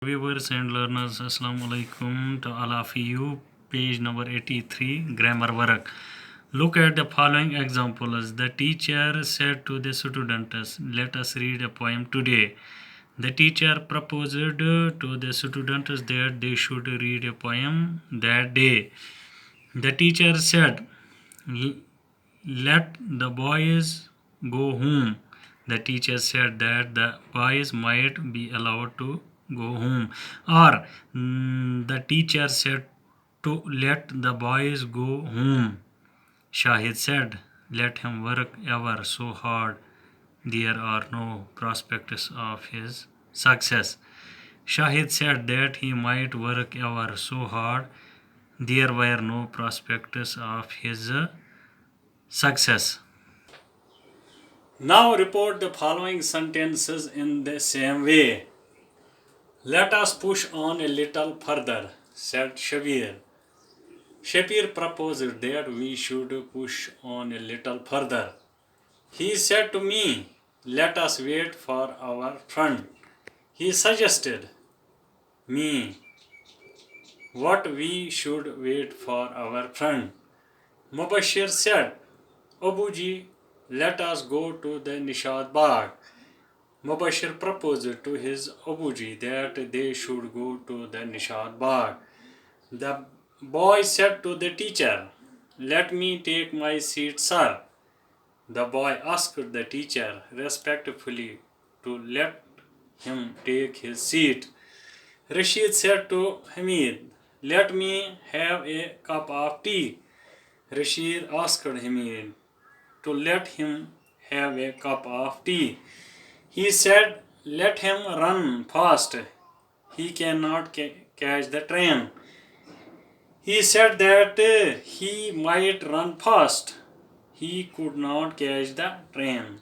Viewers and learners, Assalamu alaikum to all of you. Page number 83, grammar work. Look at the following examples. The teacher said to the students, "Let us read a poem today." The teacher proposed to the students that they should read a poem that day. The teacher said, "Let the boys go home." The teacher said that the boys might be allowed to go home. Or the teacher said to let the boys go home. Shahid said, "Let him work ever so hard. There are no prospects of his success." Shahid said that he might work ever so hard. There were no prospects of his success. Now report the following sentences in the same way. Let us push on a little further, said Shabir. Shabir proposed that we should push on a little further. He said to me, "Let us wait for our friend." He suggested me what we should wait for our friend. Mubashir said, "Abuji, let us go to the Nishad Bagh." Mubashir proposed to his Abuji that they should go to the Nishad Bagh. The boy said to the teacher, "Let me take my seat, sir." The boy asked the teacher respectfully to let him take his seat. Rashid said to Hamid, "Let me have a cup of tea." Rashid asked Hamid to let him have a cup of tea. He said, "Let him run fast. He cannot catch the train." He said that he might run fast. He could not catch the train.